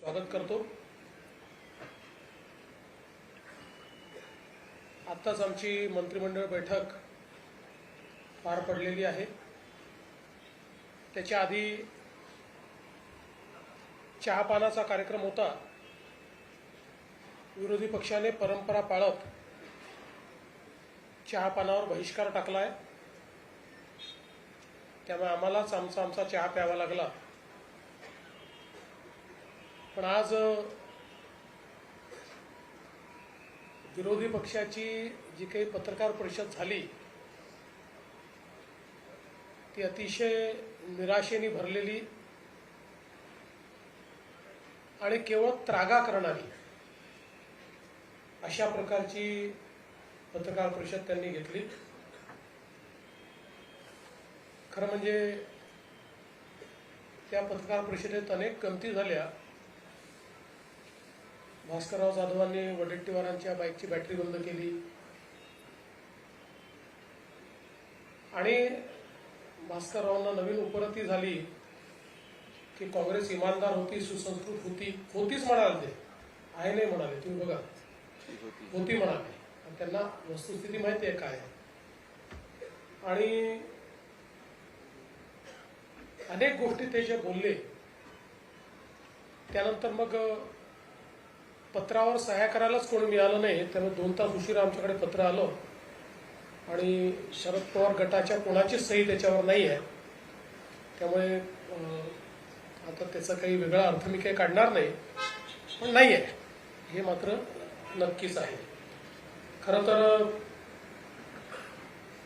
स्वागत करतो। आत्ताच आमची मंत्रिमंडळ बैठक पार पडलेली आहे। त्याच्या आधी चहापानाचा कार्यक्रम होता। विरोधी पक्षाने परंपरा पाळत चहापानावर बहिष्कार टाकलाय, त्यामुळे आम्हालाच आमचा चहा प्यावा लागला। पण आज विरोधी पक्षाची जी काही पत्रकार परिषद झाली ती अतिशय निराशेने भरलेली आणि केवळ त्रागा करणारी अशा प्रकारची पत्रकार परिषद त्यांनी घेतली। खरं म्हणजे त्या पत्रकार परिषदेत अनेक गमती झाल्या। भास्करराव जाधवांनी वडेट्टीवारांच्या बाईकची बॅटरी बंद केली आणि भास्कररावांना नवीन उपरती झाली की काँग्रेस इमानदार होती, सुसंस्कृत होतीच म्हणाले, ते आहे नाही म्हणाले। तुम्ही बघा, होती म्हणाले आणि त्यांना वस्तुस्थिती माहिती आहे काय। आणि अनेक गोष्टी ते जे बोलले त्यानंतर मग पत्रावर सह्या करायलाच कोणी मिळालं नाही, त्यामुळे 2 तास उशिरा आमच्याकडे पत्र आलं आणि शरद पवार गटाच्या कोणाचीच सही त्याच्यावर नाही आहे। त्यामुळे आता त्याचा काही वेगळा अर्थ मी काही काढणार नाही, पण नाही आहे हे मात्र नक्कीच आहे। खरं तर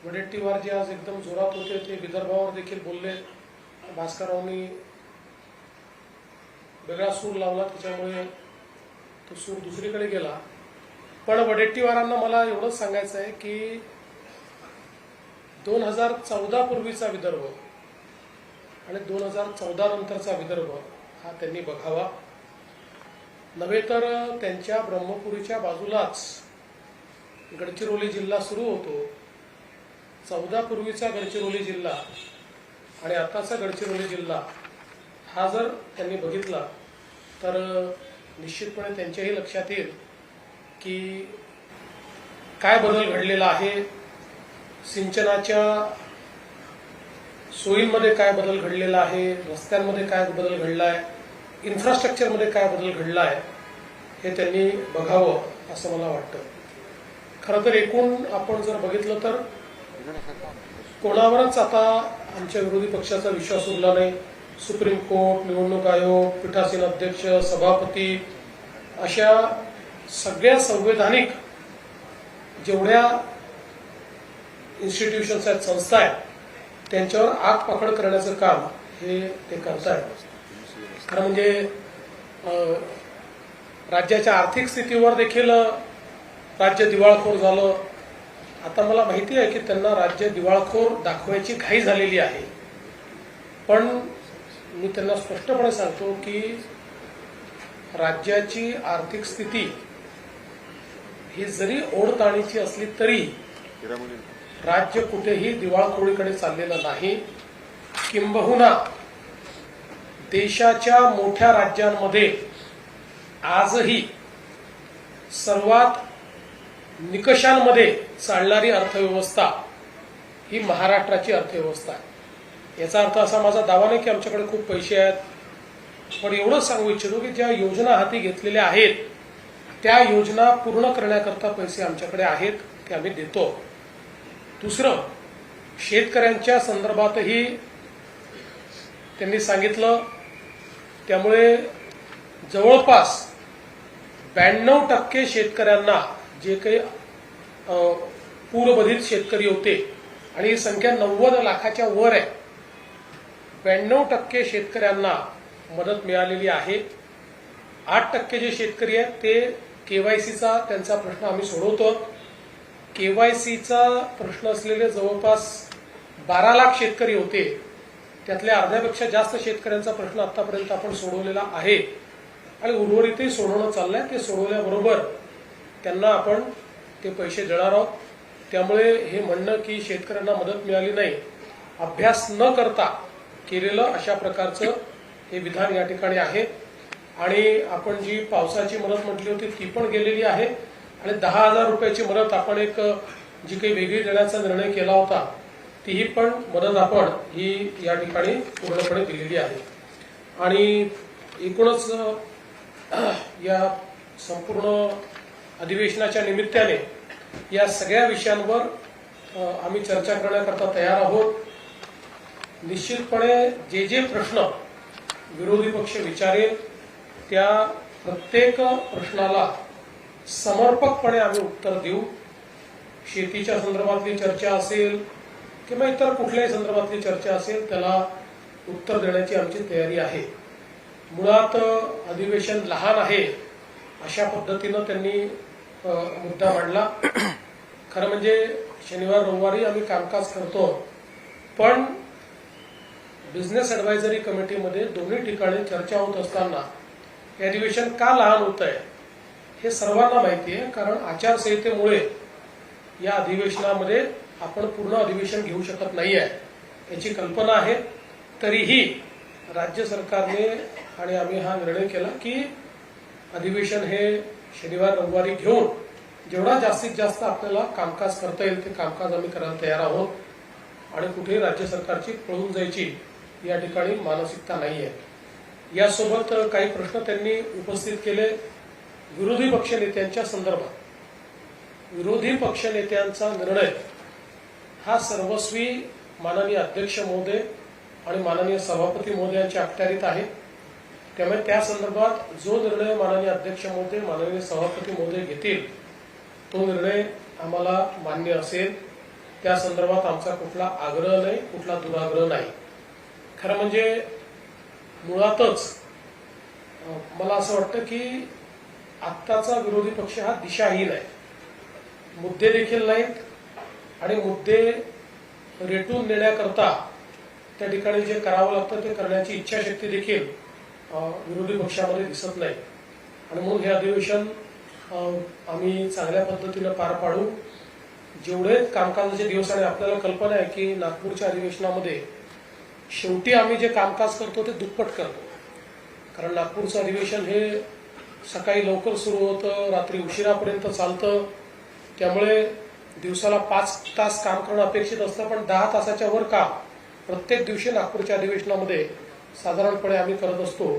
वडेट्टीवार जे आज एकदम जोरात होते ते विदर्भावर देखील बोलले। भास्कररावांनी वेगळा सूर लावला, त्याच्यामुळे तो सूर दुसरीकडे गेला। पण वडेट्टीवारांना मला एवढंच सांगायचं आहे की 2014 पूर्वीचा विदर्भ आणि 2014 नंतरचा विदर्भ हा त्यांनी बघावा। नव्हे तर त्यांच्या ब्रह्मपुरीच्या बाजूलाच गडचिरोली जिल्हा सुरू होतो। 14 पूर्वीचा गडचिरोली जिल्हा आणि आताचा गडचिरोली जिल्हा हा जर त्यांनी बघितला तर निश्चितपणे त्यांच्याही लक्षात येईल की काय बदल घडलेला आहे, सिंचनाच्या सोयींमध्ये काय बदल घडलेला आहे, रस्त्यांमध्ये काय बदल घडला आहे, इन्फ्रास्ट्रक्चरमध्ये काय बदल घडला आहे, हे त्यांनी बघावं असं मला वाटतं। खरं तर एकूण आपण जर बघितलं तर कोणावरच आता आमच्या विरोधी पक्षाचा विश्वास उरला नाही। सुप्रीम कोर्ट, निवडणूक आयोग, पीठासीन अध्यक्ष, सभापती अशा सगळ्या संवैधानिक जेवढ्या इन्स्टिट्यूशन्स आहेत, संस्था आहेत, त्यांच्यावर आग पकड करण्याचं काम हे ते करतायत। खरं म्हणजे राज्याच्या आर्थिक स्थितीवर देखील राज्य दिवाळखोर झालं। आता मला माहिती आहे की त्यांना राज्य दिवाळखोर दाखवायची घाई झालेली आहे, पण मी त्यांना स्पष्टपणे सांगतो की राज्याची आर्थिक स्थिती ही जरी ओढताणीची असली तरी राज्य कुठेही दिवाळखोरीकडे चाललेलं नाही। किंबहुना देशाच्या मोठ्या राज्यांमध्ये आजही सर्वात निकषांमध्ये चालणारी अर्थव्यवस्था ही महाराष्ट्राची अर्थव्यवस्था आहे। याचा अर्थ असा माझा दावा नाही की आमच्याकडे खूप पैसे आहेत, पण एवढंच सांगू इच्छितो की ज्या योजना हाती घेतलेल्या आहेत त्या योजना पूर्ण करण्याकरता पैसे आमच्याकडे आहेत, ते आम्ही देतो। दुसरं, शेतकऱ्यांच्या संदर्भातही त्यांनी सांगितलं, त्यामुळे जवळपास 92% शेतकऱ्यांना, जे काही पूरबाधित शेतकरी होते आणि ही संख्या 90 लाखाच्या वर आहे, 92% शेतकऱ्यांना मदत मिळालेली आहे। 8% जे शेतकरी आहेत ते केवायसीचा त्यांचा प्रश्न आम्ही सोडवतो। केवायसीचा प्रश्न असलेले जवळपास 12 लाख शेतकरी होते, त्यातल्या अर्ध्यापेक्षा जास्त शेतकऱ्यांचा प्रश्न आतापर्यंत आपण सोडवलेला आहे आणि उर्वरितही सोडवणं चाललंय। ते सोडवल्याबरोबर त्यांना आपण ते पैसे देणार आहोत। त्यामुळे हे म्हणणं की शेतकऱ्यांना मदत मिळाली नाही, अभ्यास न करता केलेलं अशा प्रकारचं हे विधान या ठिकाणी आहे। आणि आपण जी पावसाची मदत म्हटली होती ती पण गेलेली आहे आणि 10,000 रुपयाची मदत आपण एक जी काही वेगळी देण्याचा निर्णय केला होता तीही पण मदत आपण ही या ठिकाणी पूर्णपणे दिलेली आहे. आणि एकूणच या संपूर्ण अधिवेशनाच्या निमित्ताने या सगळ्या विषयांवर आम्ही चर्चा करण्याकरता तयार आहोत. निश्चितपणे जे जे प्रश्न विरोधी पक्ष विचारेल त्या प्रत्येक प्रश्नाला समर्पकपणे आम्ही उत्तर देऊ. शेतीच्या संदर्भातली चर्चा असेल किंवा इतर कुठल्याही संदर्भातली चर्चा असेल त्याला उत्तर देण्याची आमची तयारी आहे. मुळात अधिवेशन लहान आहे अशा पद्धतीनं त्यांनी मुद्दा मांडला. खरं म्हणजे शनिवार रविवारी आम्ही कामकाज करतो, पण बिझनेस ॲडव्हायझरी कमिटीमध्ये दोन्ही ठिकाणी चर्चा होत असताना हे अधिवेशन का लहान होत आहे हे सर्वांना माहिती आहे. कारण आचारसंहितेमुळे या अधिवेशनामध्ये आपण पूर्ण अधिवेशन घेऊ शकत नाही आहे याची कल्पना आहे. तरीही राज्य सरकारने आणि आम्ही हा निर्णय केला की अधिवेशन हे शनिवार रविवारी घेऊन जेवढा जास्तीत जास्त आपल्याला कामकाज करता येईल ते कामकाज आम्ही करायला तयार आहोत. आणि कुठेही राज्य सरकारची पळून जायची या ठिकाणी मानसिकता नाही आहे. यासोबत काही प्रश्न त्यांनी उपस्थित केले विरोधी पक्षनेत्यांच्या संदर्भात. विरोधी पक्षनेत्यांचा निर्णय हा सर्वस्वी माननीय अध्यक्ष महोदय आणि माननीय सभापती महोदयांच्या अखत्यारीत आहे. त्यामुळे त्या संदर्भात जो निर्णय माननीय अध्यक्ष महोदय माननीय सभापती महोदय घेतील तो निर्णय आम्हाला मान्य असेल. त्या संदर्भात आमचा कुठला आग्रह नाही, कुठला दुराग्रह नाही. खरं म्हणजे मुळातच मला असं वाटतं की आत्ताचा विरोधी पक्ष हा दिशाहीन आहे. मुद्दे देखील नाहीत आणि मुद्दे रेटून नेण्याकरता त्या ठिकाणी जे करावं लागतं ते करण्याची इच्छाशक्ती देखील विरोधी पक्षामध्ये दिसत नाही. आणि म्हणून हे अधिवेशन आम्ही चांगल्या पद्धतीनं पार पाडू. जेवढे कामकाजाचे दिवस आणि आपल्याला कल्पना आहे की नागपूरच्या अधिवेशनामध्ये शेवटी आम्ही जे कामकाज करतो ते दुप्पट करतो. कारण नागपूरचं अधिवेशन हे सकाळी लवकर सुरू होतं, रात्री उशिरापर्यंत चालतं. त्यामुळे दिवसाला 5 तास काम करणं अपेक्षित असतं, पण 10 तासाच्या वर काम प्रत्येक दिवशी नागपूरच्या अधिवेशनामध्ये साधारणपणे आम्ही करत असतो.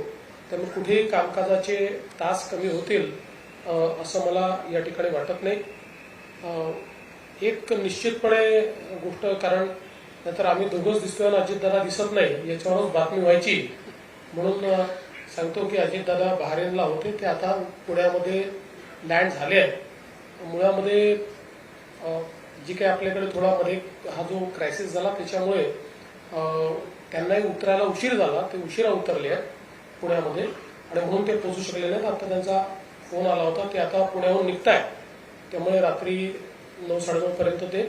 त्यामुळे कुठेही कामकाजाचे तास कमी होतील असं मला या ठिकाणी वाटत नाही. एक निश्चितपणे गोष्ट, कारण नंतर आम्ही दोघंच दिसतोय आणि अजितदादा दिसत नाही याच्यावरच बातमी व्हायची, म्हणून सांगतो की अजितदादा बहारेनला होते, ते आता पुण्यामध्ये लँड झाले आहेत. मुळामध्ये जी काही आपल्याकडे थोडा मध्ये हा जो क्रायसिस झाला त्याच्यामुळे त्यांनाही उतरायला उशीर झाला, ते उशिरा उतरले आहेत पुण्यामध्ये आणि म्हणून ते पोहोचू शकले नाहीत. आता त्यांचा फोन आला होता, ते आता पुण्याहून निघताय. त्यामुळे रात्री 9-9:30 पर्यंत ते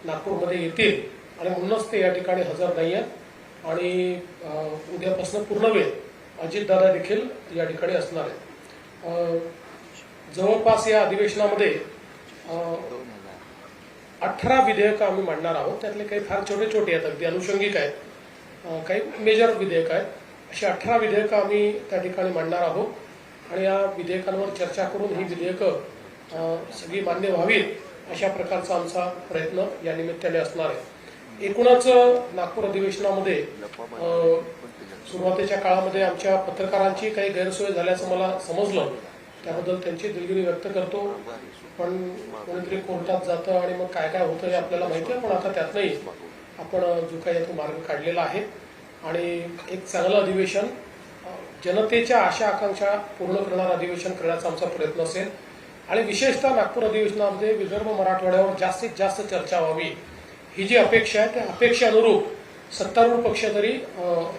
नागपूरमध्ये येतील आणि म्हणूनच ते या ठिकाणी हजर नाही आहेत. आणि उद्यापासून पूर्ण वेळ अजितदादा देखील या ठिकाणी असणार आहेत. जवळपास या अधिवेशनामध्ये 18 विधेयकं आम्ही मांडणार आहोत. त्यातले काही फार छोटे छोटे आहेत, अगदी अनुषंगिक आहेत, काही मेजर विधेयक आहेत. अशी 18 विधेयकं आम्ही त्या ठिकाणी मांडणार आहोत आणि या विधेयकांवर चर्चा करून ही विधेयकं सगळी मान्य व्हावीत अशा प्रकारचा आमचा प्रयत्न या निमित्ताने असणार आहे. एकूणच नागपूर अधिवेशनामध्ये सुरुवातीच्या काळामध्ये आमच्या पत्रकारांची काही गैरसोय झाल्याचं मला समजलं, त्याबद्दल त्यांची दिलगिरी व्यक्त करतो. पण कोणीतरी कोर्टात जातं आणि मग काय काय होतं हे आपल्याला माहिती आहे, पण आता त्यातनंही आपण जो काही तो मार्ग काढलेला आहे आणि एक चांगलं अधिवेशन, जनतेच्या आशा आकांक्षा पूर्ण करणारं अधिवेशन करण्याचा आमचा प्रयत्न असेल. आणि विशेषतः नागपूर अधिवेशनामध्ये विदर्भ मराठवाड्यावर जास्तीत जास्त चर्चा व्हावी ही जी अपेक्षा आहे त्या अपेक्षेअनुरूप सत्तारूढ पक्ष तरी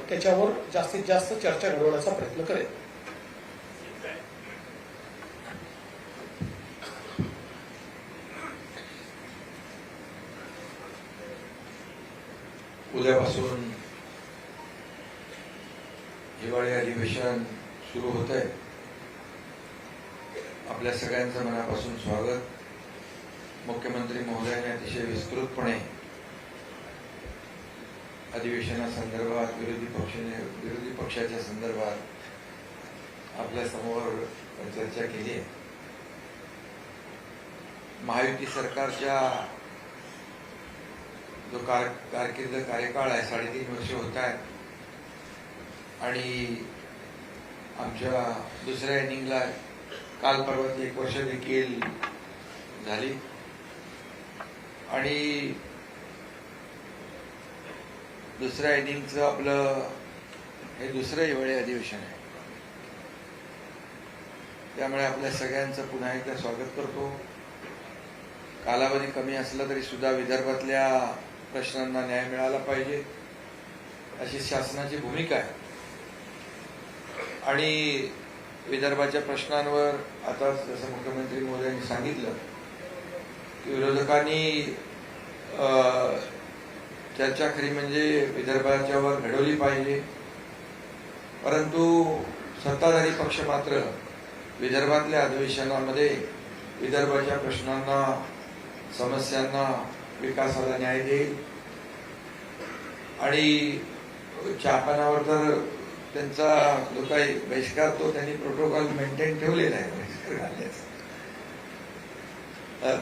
त्याच्यावर जास्तीत जास्त चर्चा घडवण्याचा प्रयत्न करेल. उद्यापासून हिवाळी अधिवेशन सुरू होत आहे. आपल्या सगळ्यांचं मनापासून स्वागत. मुख्यमंत्री महोदयांनी अतिशय विस्तृतपणे अधिवेशनासंदर्भात विरोधी पक्षाच्या संदर्भात आपल्या समोर चर्चा केली आहे. महायुती सरकारच्या जो कारकीर्द कार्यकाळ आहे 3.5 वर्ष होत आहे आणि आमच्या दुसऱ्या इनिंगला काल परवा 1 वर्ष देखील झाली आणि दुसऱ्या इनिंगचं आपलं हे दुसरं हिवाळी अधिवेशन आहे. त्यामुळे आपल्या सगळ्यांचं पुन्हा एकदा स्वागत करतो. कालावधी कमी असला तरी सुद्धा विदर्भातल्या प्रश्नांना न्याय मिळाला पाहिजे अशी शासनाची भूमिका आहे आणि विदर्भाच्या प्रश्नांवर आता जसं मुख्यमंत्री महोदयांनी सांगितलं की विरोधकांनी चर्चा खरी म्हणजे विदर्भाच्यावर घडवली पाहिजे, परंतु सत्ताधारी पक्ष मात्र विदर्भातल्या अधिवेशनामध्ये विदर्भाच्या प्रश्नांना, समस्यांना, विकासाला न्याय देईल आणि चहापानावर तर त्यांचा जो काही बहिष्कार तो त्यांनी प्रोटोकॉल मेंटेन ठेवलेला आहे बहिष्कार घालण्याचा,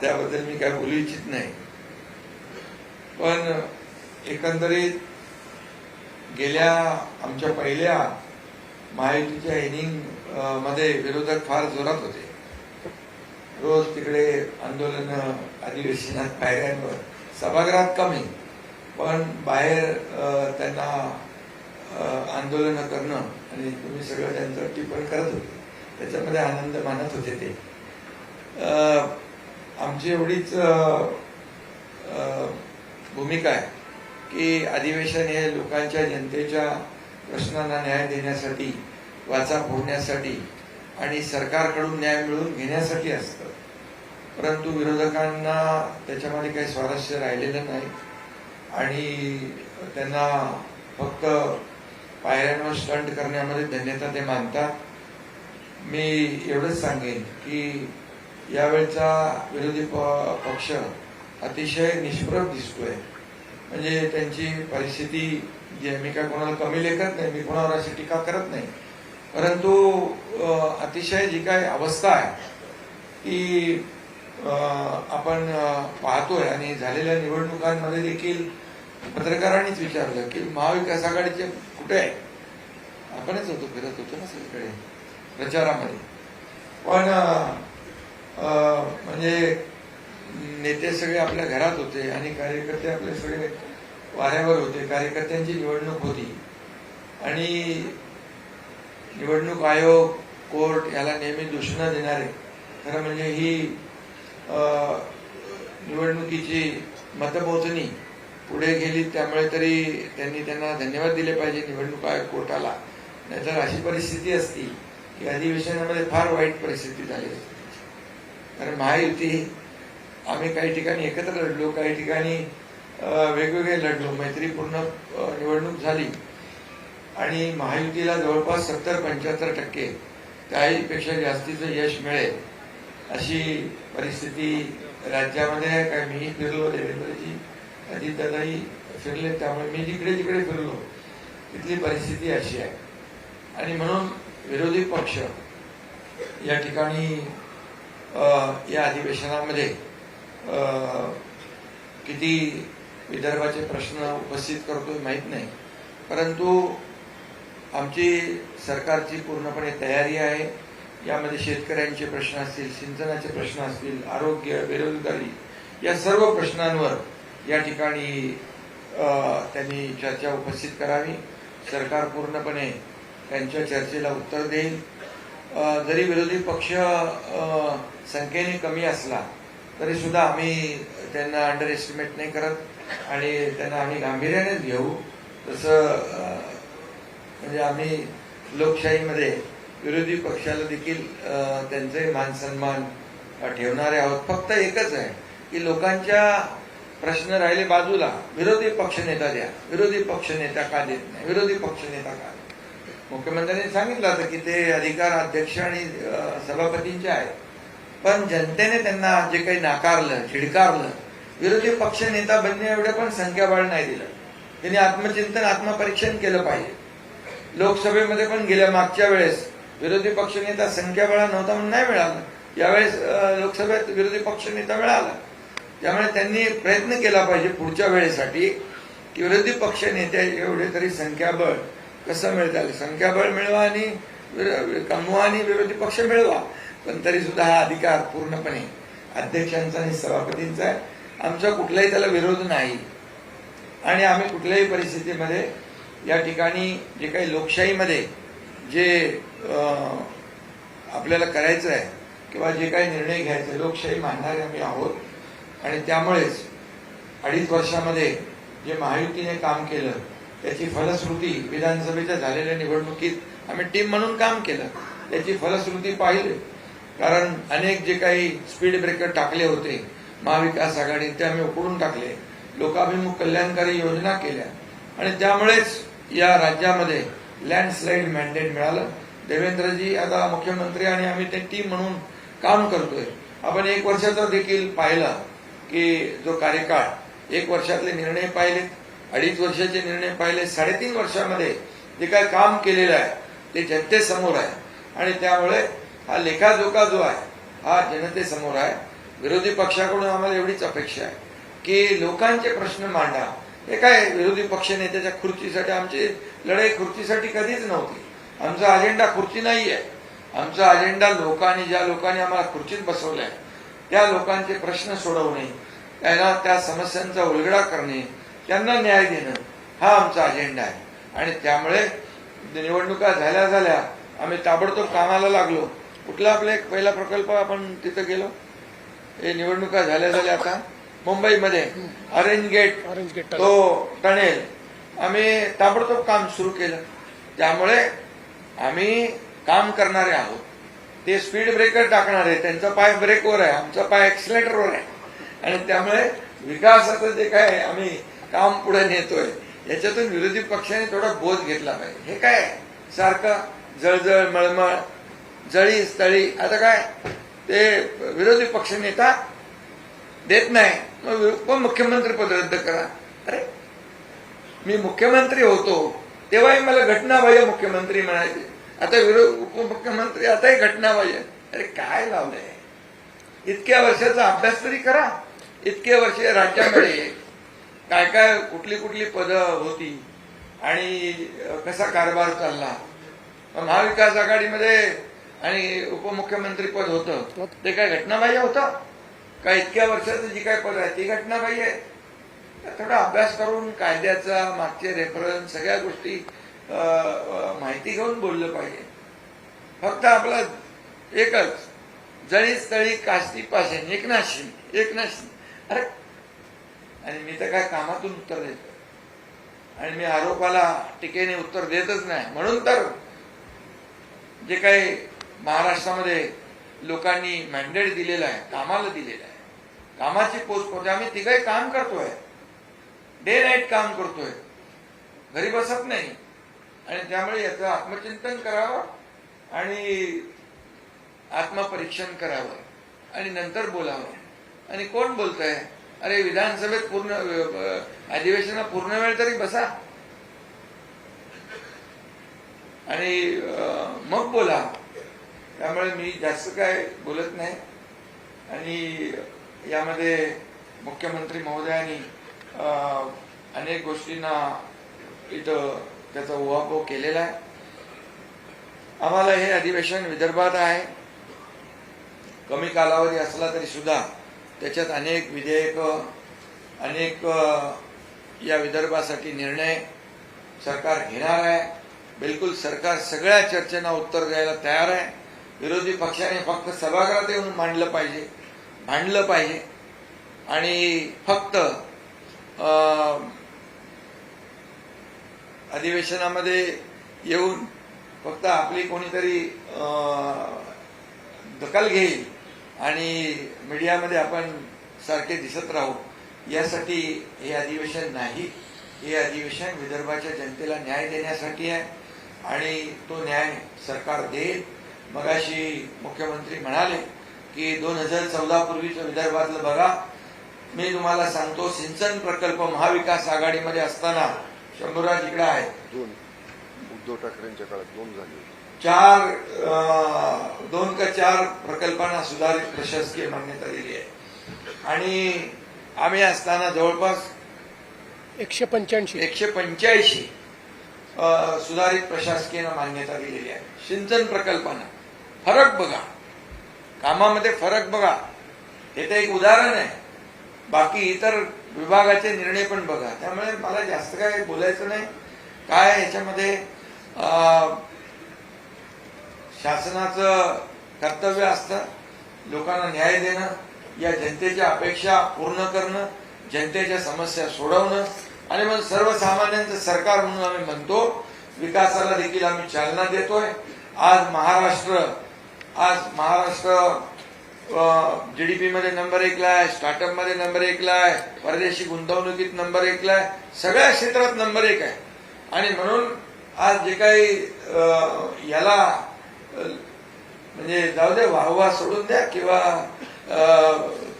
त्याबद्दल मी काय बोलू इच्छित नाही. पण एकंदरीत गेल्या आमच्या पहिल्या महायुतीच्या इनिंग मध्ये विरोधक फार जोरात होते. रोज तिकडे आंदोलन, अधिवेशनात, पायऱ्यांवर, सभागृहात कमी, पण बाहेर त्यांना आंदोलन करणं आणि तुम्ही सगळं त्यांचं टिप्पण करत होते, त्याच्यामध्ये आनंद मानत होते. ते आमची एवढीच भूमिका आहे की अधिवेशन हे लोकांच्या, जनतेच्या प्रश्नांना न्याय देण्यासाठी, वाचा फोडण्यासाठी आणि सरकारकडून न्याय मिळवून घेण्यासाठी असतं. परंतु विरोधकांना त्याच्यामध्ये काही स्वारस्य राहिलेलं नाही आणि त्यांना फक्त पायऱ्यांवर स्टंट करण्यामध्ये धन्यता ते मानतात. मी एवढंच सांगेन की यावेळचा विरोधी पक्ष अतिशय निष्प्रभ दिसतोय. म्हणजे त्यांची परिस्थिती, जे मी काय कोणाला कमी लेखत नाही, मी कोणावर अशी टीका करत नाही, परंतु अतिशय जी काय अवस्था आहे ती आपण पाहतोय. आणि झालेल्या निवडणुकांमध्ये देखील पत्रकारांनीच विचारलं की महाविकास आघाडीचे कुठे आहे, आपणच होतो, फिरत होतो ना सगळीकडे प्रचारामध्ये, पण म्हणजे नेते सगळे आपल्या घरात होते आणि कार्यकर्ते आपले सगळे वाऱ्यावर होते. कार्यकर्त्यांची निवडणूक होती आणि निवडणूक आयोग, कोर्ट याला नेहमी दूषणं देणारे. खरं म्हणजे ही निवडणुकीची मतमोजणी पुढे गेली, त्यामुळे तरी त्यांना धन्यवाद दिले पाहिजे निवडणूक आयोग, कोर्टाला. नाहीतर अशी परिस्थिती असती की अधिवेशनामध्ये फार वाईट परिस्थिती झाली असती. कारण महायुती, आम्ही काही ठिकाणी एकत्र लढलो, काही ठिकाणी वेगवेगळे लढलो, मैत्रीपूर्ण निवडणूक झाली आणि महायुतीला जवळपास 70-75% त्याहीपेक्षा जास्तीचं यश मिळेल अशी परिस्थिती राज्यामध्ये आहे. काय मीही फिरलो, देवेंद्रजी, अजितदादाही फिरले, त्यामुळे मी जिकडे जिकडे फिरलो तिथली परिस्थिती अशी आहे. आणि म्हणून विरोधी पक्ष या ठिकाणी या अधिवेशनामध्ये किती विदर्भाचे प्रश्न उपस्थित करतोय माहीत नाही, परंतु आमची सरकारची पूर्णपणे तयारी आहे. यामध्ये शेतकऱ्यांचे प्रश्न असतील, सिंचनाचे प्रश्न असतील, आरोग्य, बेरोजगारी, या सर्व प्रश्नांवर या ठिकाणी त्यांनी चर्चा उपस्थित करावी. सरकार पूर्णपणे त्यांच्या चर्चेला उत्तर देईल. जरी विरोधी पक्ष संख्येने कमी असला तरी सुद्धा आम्ही त्यांना अंडर एस्टिमेट नाही करत आणि त्यांना आम्ही गांभीर्यानेच घेऊ. तसं म्हणजे आम्ही लोकशाहीमध्ये विरोधी पक्षाला देखील त्यांचे मान सन्मान ठेवणारे आहोत. फक्त एकच आहे की लोकांच्या प्रश्न राहिले बाजूला, विरोधी पक्षनेता द्या. विरोधी पक्षनेता का देत नाही, विरोधी पक्षनेता का? मुख्यमंत्र्यांनी सांगितलं होतं की ते अधिकार अध्यक्ष आणि सभापतींचे आहेत, पण जनतेने त्यांना जे काही नाकारलं, झिडकारलं, विरोधी पक्षनेता बनणे एवढं पण संख्याबळ नाही दिलं. त्यांनी आत्मचिंतन, आत्मपरीक्षण केलं पाहिजे. लोकसभेमध्ये पण गेल्या मागच्या वेळेस विरोधी पक्षनेता संख्याबळ नव्हता म्हणून नाही मिळालं. यावेळेस लोकसभेत विरोधी पक्षनेता मिळाला. त्यामुळे त्यांनी प्रयत्न केला पाहिजे पुढच्या वेळेसाठी की विरोधी पक्ष नेत्या एवढे तरी संख्याबळ कसं मिळता येईल. संख्याबळ मिळवा आणि कमवा आणि विरोधी पक्ष मिळवा, पण तरी सुद्धा हा अधिकार पूर्णपणे अध्यक्षांचा आणि सभापतींचा आहे. आमचा कुठलाही त्याला विरोध नाही आणि आम्ही कुठल्याही परिस्थितीमध्ये या ठिकाणी जे काही लोकशाहीमध्ये जे आपल्याला करायचं आहे किंवा जे काही निर्णय घ्यायचे लोकशाही मानणारे आम्ही आहोत आणि त्यामुळेच 2.5 वर्षामध्ये जे महायुतीने काम केलं त्याची फलश्रुती विधानसभेच्या झालेल्या निवडणुकीत आम्ही टीम म्हणून काम केलं, त्याची फलश्रुती पाहिली. कारण अनेक जे काही स्पीड ब्रेकर टाकले होते महाविकास आघाडी ते आम्ही उकडून टाकले, लोकाभिमुख कल्याणकारी योजना केल्या आणि त्यामुळेच या राज्यामध्ये लँडस्लाईड मॅन्डेट मिळालं. देवेंद्रजी आता मुख्यमंत्री आणि आम्ही ते टीम म्हणून काम करतोय. आपण 1 वर्षाचा देखील पाहिला की जो कार्यकाळ 1 वर्षातले निर्णय पाहिले, 2.5 वर्षाचे निर्णय पाहिले, 3.5 वर्षामध्ये जे काय काम केलेलं आहे ते जनतेसमोर आहे आणि त्यामुळे हा लेखाजोखा जो आहे हा जनतेसमोर आहे. विरोधी पक्षाकडून आम्हाला एवढीच अपेक्षा आहे की लोकांचे प्रश्न मांडा. हे काय विरोधी पक्ष नेत्याच्या खुर्चीसाठी, आमची लढाई खुर्चीसाठी कधीच नव्हती. आमचा अजेंडा खुर्ची नाही आहे. आमचा अजेंडा लोकांनी, ज्या लोकांनी आम्हाला खुर्चीत बसवलंय त्या लोकांचे प्रश्न सोडवणे, त्यांना त्या समस्यांचा उलगडा करणे, त्यांना न्याय देणं हा आमचा अजेंडा आहे. आणि त्यामुळे निवडणुका झाल्या आम्ही ताबडतोब कामाला लागलो. कुठला आपला एक पहिला प्रकल्प आपण तिथं गेलो, हे निवडणुका झाल्या आता मुंबईमध्ये ऑरेंज गेट तो टनेल आम्ही ताबडतोब काम सुरू केलं. त्यामुळे आम्ही काम करणारे आहोत. ते स्पीड ब्रेकर टाकणारे, त्यांचा पाय ब्रेकवर आहे, आमचा पाय एक्सिलेटरवर आहे आणि त्यामुळे विकासाचं जे काय आम्ही काम पुढे नेतोय याच्यातून विरोधी पक्षाने थोडा बोध घेतला पाहिजे. हे काय सारखं जळजळ मळमळ जळी स्थळी, आता काय ते विरोधी पक्ष नेता देत नाही, मग मुख्यमंत्री पद रद्द करा. अरे मी मुख्यमंत्री होतो तेव्हाही मला घटनाबाह्य मुख्यमंत्री म्हणायचे, आता उपमुख्यमंत्री आताही घटनाबाह्य. अरे काय लावलंय? इतक्या वर्षाचा अभ्यास तरी करा. इतके वर्ष राज्यामध्ये काय काय कुठली पदं होती आणि कसा कारभार चालला. महाविकास आघाडीमध्ये आणि उपमुख्यमंत्री पद होतं ते काय घटनाबाह्य होतं का? इतक्या वर्षाचं जी काय पद आहे ती घटनाबाह्य आहे. थोडा अभ्यास करून कायद्याचा मागचे रेफरन्स सगळ्या गोष्टी माहिती घेऊन बोललं पाहिजे. फक्त आपला एकच जळी स्थळी काष्टी पाशे एकनाशी. अरे आणि मी तर काय कामातून उत्तर देतो आणि मी आरोपाला टीकेने उत्तर देतच नाही. म्हणून तर जे काही महाराष्ट्रामध्ये लोकांनी मॅन्डेट दिलेलं आहे, कामाला दिलेलं आहे, कामाची पोच आम्ही तिघही काम करतोय, डे नाईट काम करतोय, घरी बसत नाही. आणि त्यामुळे याचं आत्मचिंतन करावं आणि आत्मपरीक्षण करावं आणि नंतर बोलावं. आणि कोण बोलतंय? अरे विधानसभेत पूर्ण अधिवेशनात पूर्ण वेळ तरी बसा आणि मग बोला. त्यामुळे मी जास्त काय बोलत नाही. आणि यामध्ये मुख्यमंत्री महोदयांनी अनेक गोष्टींना इथं त्याचा उहापोह केलेला आहे. आम्हाला हे अधिवेशन विदर्भात आहे, कमी कालावधी असला तरी सुद्धा त्याच्यात अनेक विधेयक, अनेक या विदर्भासाठी निर्णय सरकार घेणार आहे. बिलकुल सरकार सगळ्या चर्चेना उत्तर द्यायला तयार आहे. विरोधी पक्षाने फक्त सभागृहात येऊन मांडलं पाहिजे, भांडलं पाहिजे आणि फक्त अधिवेशनामध्ये येऊन फक्त आपली कोणीतरी दखल घेईल आणि मीडियामध्ये आपण सारखे दिसत राहू, यासाठी हे अधिवेशन नाही. हे अधिवेशन विदर्भाच्या जनतेला न्याय देण्यासाठी आहे आणि तो न्याय सरकार देईल. मगाशी मुख्यमंत्री म्हणाले की 2014 पूर्वीचं विदर्भातलं बघा. मी तुम्हाला सांगतो, सिंचन प्रकल्प महाविकास आघाडीमध्ये असताना शंभूराज इकडे आहे, उद्धव ठाकरेंच्या काळात 2 झाले. 2 का 4 प्रकल्पांना सुधारित प्रशासकीय मान्यता दिली आहे आणि आम्ही असताना जवळपास 185 सुधारित प्रशासकीय मान्यता दिलेली आहे. सिंचन प्रकल्पांना फरक बघा, कामामध्ये फरक बघा. हे तर एक उदाहरण आहे, बाकी इतर विभागाचे निर्णय पण बघा. त्यामुळे मला जास्त काय बोलायचं नाही. काय याच्यामध्ये शासनाचं कर्तव्य असतं लोकांना न्याय देणं, या जनतेच्या अपेक्षा पूर्ण करणं, जनतेच्या समस्या सोडवणं आणि मग सर्वसामान्यांचं सरकार म्हणून आम्ही म्हणतो. विकासाला देखील आम्ही चालना देतोय. आज महाराष्ट्र जीडीपी मध्ये नंबर 1 ला आहे, स्टार्टअप मध्ये नंबर 1 ला आहे, परदेशी गुंतवणुकीत नंबर 1 ला आहे, सगळ्या क्षेत्रात नंबर 1 आहे. आणि म्हणून आज जे काही याला म्हणजे जाऊ दे, वाहवा सोडून द्या किंवा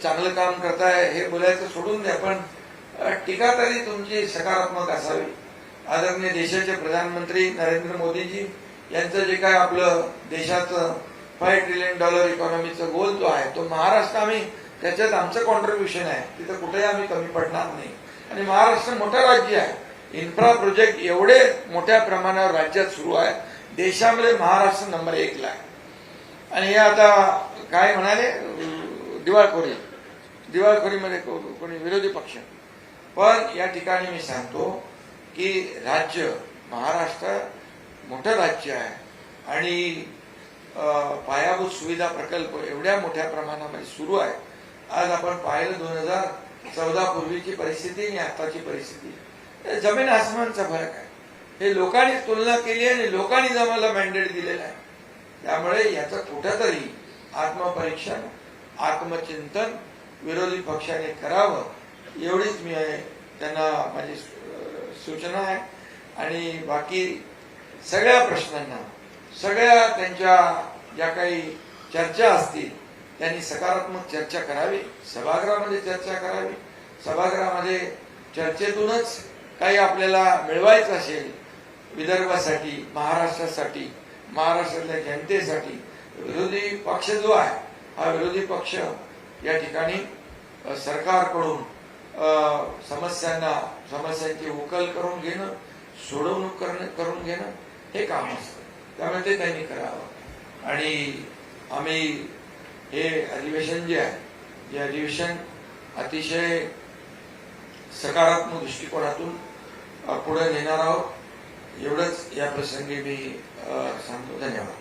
चांगलं काम करताय हे बोलायचं सोडून द्या, पण टीका तरी तुमची सकारात्मक असावी. आदरणीय देशाचे प्रधानमंत्री नरेंद्र मोदीजी यांचं जे काय आपलं देशाचं $5 ट्रिलियन इकॉनॉमीचं गोल जो आहे तो महाराष्ट्र, आम्ही त्याच्यात आमचं कॉन्ट्रीब्युशन आहे, तिथं कुठेही आम्ही कमी पडणार नाही. आणि महाराष्ट्र मोठं राज्य आहे, इन्फ्रा प्रोजेक्ट एवढे मोठ्या प्रमाणावर राज्यात सुरू आहे. देशामध्ये महाराष्ट्र नंबर 1 ला आहे. आणि हे आता काय म्हणाले, दिवाळखोरीमध्ये कोणी विरोधी पक्ष. पण या ठिकाणी मी सांगतो की राज्य महाराष्ट्र मोठं राज्य आहे आणि पायाभूत सुविधा प्रकल्प एवढ्या मोठ्या प्रमाणामध्ये सुरू आहे. आज आपण पाहिलं 2014 पूर्वीची परिस्थिती आणि आताची परिस्थिती, जमीन आसमानचा फरक आहे. हे लोकांनी तुलना केली आणि लोकांनीच आम्हाला मॅन्डेट दिलेला आहे. त्यामुळे याचं कुठंतरी आत्मपरीक्षण, आत्मचिंतन विरोधी पक्षाने करावं, एवढीच मी त्यांना माझी सूचना आहे. आणि बाकी सगळ्या प्रश्नांना, सगळ्या त्यांच्या ज्या काही चर्चा असतील त्यांनी सकारात्मक चर्चा करावी, सभागृहामध्ये चर्चा करावी. सभागृहामध्ये चर्चेतूनच काही आपल्याला मिळवायचं असेल विदर्भासाठी, महाराष्ट्रासाठी, महाराष्ट्रातल्या जनतेसाठी, विरोधी पक्ष जो आहे हा विरोधी पक्ष या ठिकाणी सरकारकडून समस्यांची उकल करून घेणं, सोडवणूक करून घेणं हे काम असतं. त्यामुळे ते त्यांनी करावं. आणि आम्ही हे अधिवेशन जे आहे, हे अधिवेशन अतिशय सकारात्मक दृष्टिकोनातून पुढे नेणार आहोत. एवढंच या प्रसंगी मी सांगतो. धन्यवाद.